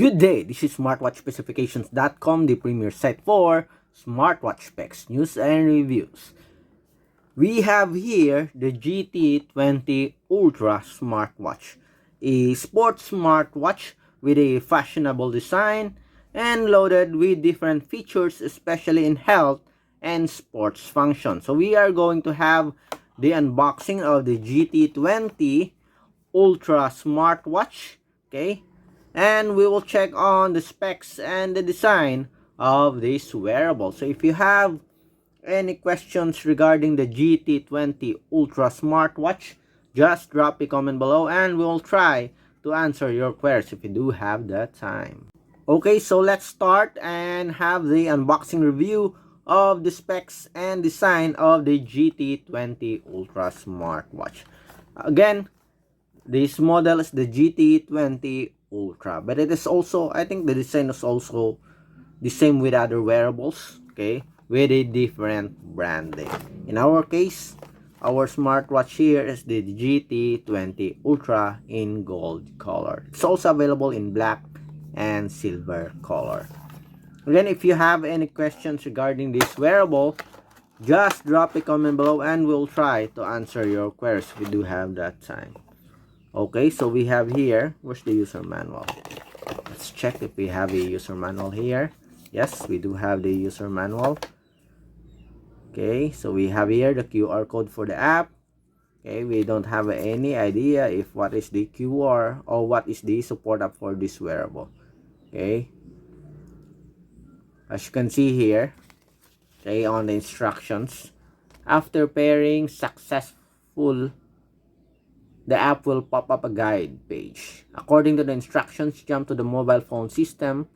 Good day, this is smartwatchspecifications.com, the premier site for smartwatch specs, news, and reviews. We have here the GT20 Ultra Smartwatch, a sports smartwatch with a fashionable design and loaded with different features, especially in health and sports function. So we are going to have the unboxing of the GT20 Ultra Smartwatch, okay? And we will check on the specs and the design of this wearable. So if you have any questions regarding the GT20 Ultra Smartwatch, just drop a comment below and we'll try to answer your queries if you do have the time. Okay, so let's start and have the unboxing review of the specs and design of the GT20 Ultra Smartwatch. Again, this model is the GT20 Ultra, but it is also, I think the design is also the same with other wearables, okay, with a different branding. In our case, our smartwatch here is the GT20 Ultra in gold color. It's also available in black and silver color. Again, if you have any questions regarding this wearable, just drop a comment below and we'll try to answer your queries if we do have that time. Okay, so we have here, where's the user manual? Let's check if we have a user manual here. Yes, we do have the user manual. Okay, so we have here the QR code for the app. Okay, we don't have any idea if what is the QR or what is the support app for this wearable. Okay, as you can see here, okay, on the instructions, after pairing successful, the app will pop up a guide page. According to the instructions, jump to the mobile phone system,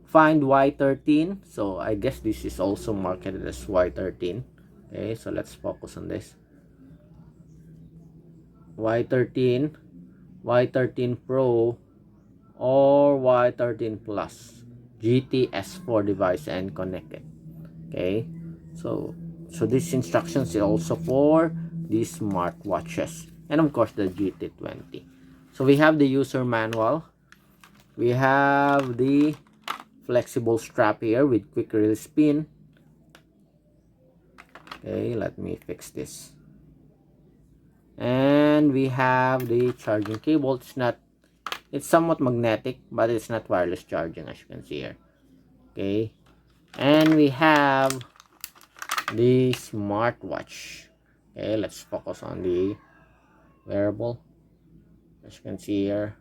find Y13. So I guess this is also marketed as Y13. Okay, so let's focus on this. Y13, Y13 Pro, or Y13 Plus, GTS4 device and connect it. Okay, so this instructions is also for these smartwatches. And of course the GT20. So we have the user manual. We have the flexible strap here with quick release pin. Okay, let me fix this. And we have the charging cable. It's somewhat magnetic, but it's not wireless charging, as you can see here. Okay, and we have the smartwatch. Okay, let's focus on the wearable. As you can see here,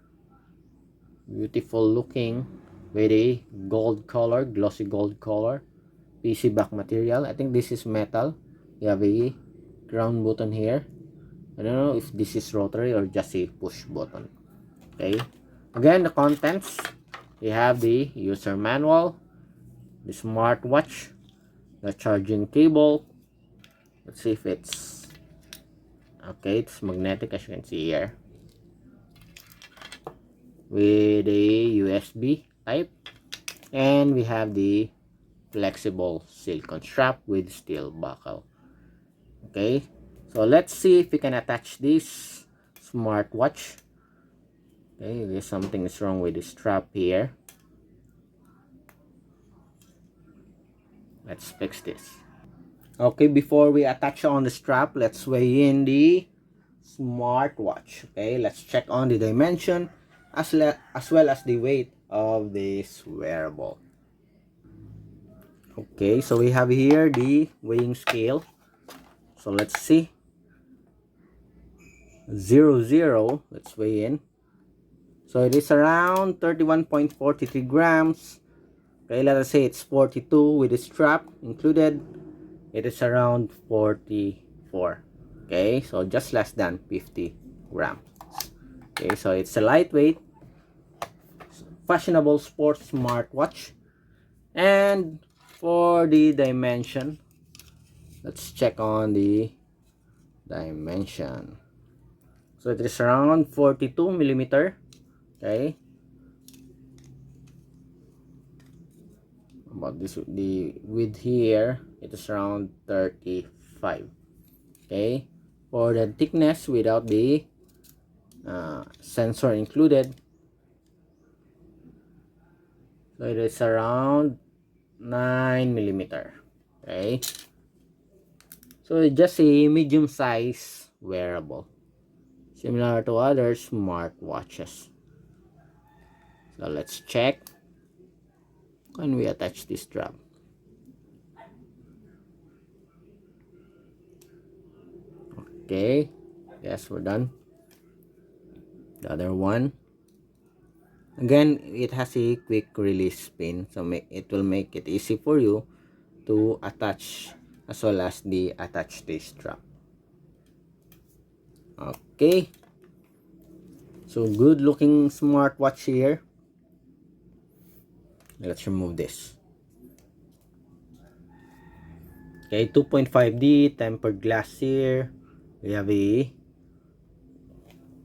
beautiful looking with a gold color, glossy gold color, PC back material. I think this is metal. You have a ground button here. I don't know if this is rotary or just a push button. Okay, again, the contents, we have the user manual, the smartwatch, the charging cable. Let's see if it's okay. It's magnetic, as you can see here, with a USB type, and we have the flexible silicone strap with steel buckle. Okay, so let's see if we can attach this smartwatch. Okay, there's something is wrong with the strap here. Let's fix this. Okay, before we attach on the strap, let's weigh in the smartwatch. Okay, let's check on the dimension as well as the weight of this wearable. Okay, so we have here the weighing scale. So let's see. 0, let's weigh in. So it is around 31.43 grams. Okay, let us say it's 42 with the strap included. It is around 44. Okay, so just less than 50 grams. Okay, so it's a lightweight, fashionable sports smartwatch. And for the dimension, let's check on the dimension. So it is around 42 millimeter. Okay, about this, the width here, it is around 35. Okay, for the thickness without the sensor included, So it is around 9mm. Okay. So it's just a medium size wearable, similar to other smartwatches. So let's check. Can we attach this strap? Okay. Yes, we're done. The other one. Again, it has a quick release pin, so it will make it easy for you to attach, as well as the attach the strap. Okay, so good looking smartwatch here. Let's remove this. Okay, 2.5D tempered glass here. We have a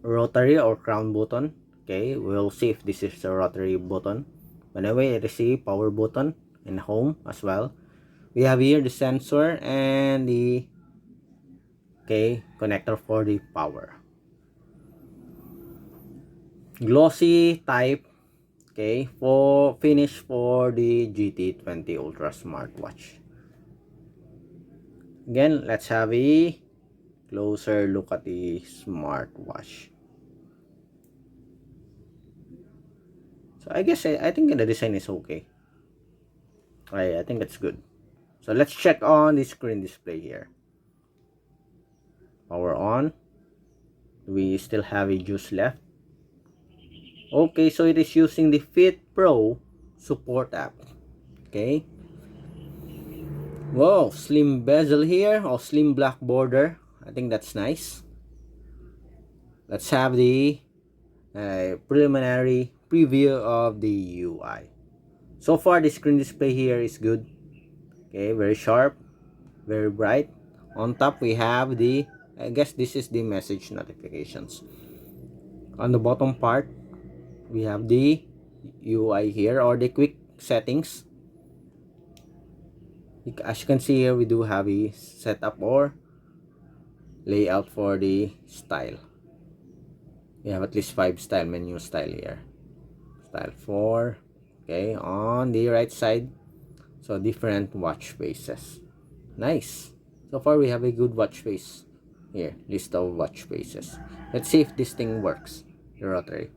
rotary or crown button. Okay, we'll see if this is a rotary button. Anyway, it is a power button and home as well. We have here the sensor and the connector for the power. Glossy type, for finish for the GT20 Ultra Smartwatch. Again, let's have a closer look at the smartwatch. So I guess I think the design is okay. I think that's good. So let's check on the screen display here. Power on. We still have a juice left. Okay, so it is using the Fit Pro Support App. Okay. Wow, slim bezel here, or slim black border. I think that's nice. Let's have the preliminary preview of the UI. So far, the screen display here is good. Okay, very sharp, very bright. On top, we have the, I guess this is the message notifications. On the bottom part, we have the UI here, or the quick settings. As you can see here, we do have a setup or layout for the style. We have at least 5 style menu style here. Style 4. Okay, on the right side, so different watch faces. Nice. So far we have a good watch face here. List of watch faces. Let's see if this thing works. The rotary.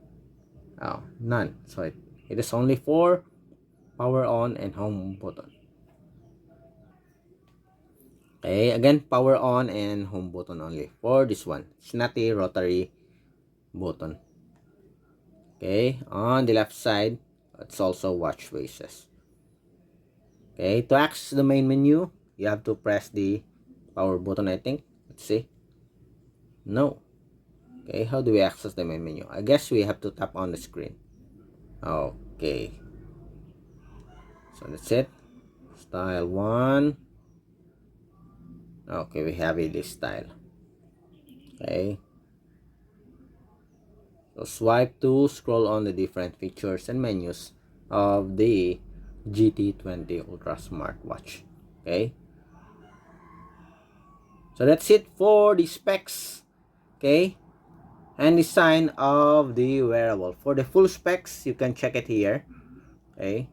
Oh, none. So it is only for power on and home button. Okay, again, power on and home button only for this one. It's not a rotary button. Okay, on the left side, it's also watch faces. Okay, to access the main menu, you have to press the power button, I think. Let's see. No. Okay, how do we access the main menu? I guess we have to tap on the screen. Okay. So that's it. Style 1. Okay, we have it this style. Okay. So swipe to scroll on the different features and menus of the GT20 Ultra Smartwatch. Okay. So that's it for the specs. Okay. And design of the wearable. For the full specs, you can check it here. Okay.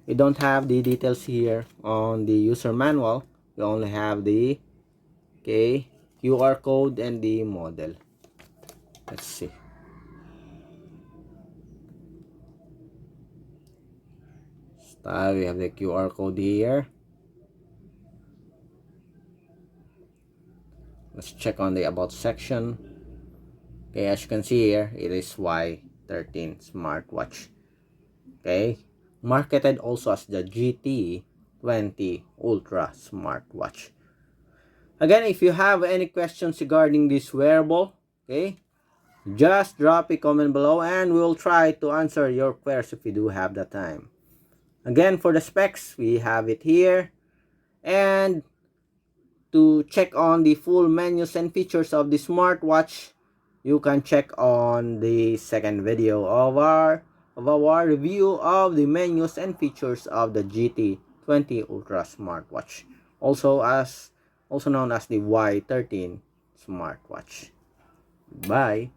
We don't have the details here on the user manual. We only have the QR code and the model. Let's see. Style, we have the QR code here. Let's check on the about section. Okay, as you can see here, it is Y13 smartwatch. Okay, marketed also as the GT20 Ultra Smartwatch. Again, if you have any questions regarding this wearable, okay, just drop a comment below and we'll try to answer your queries if we do have the time. Again, for the specs, we have it here. And to check on the full menus and features of the smartwatch, you can check on the second video of our review of the menus and features of the GT20 Ultra Smartwatch, also known as the Y13 smartwatch. Bye.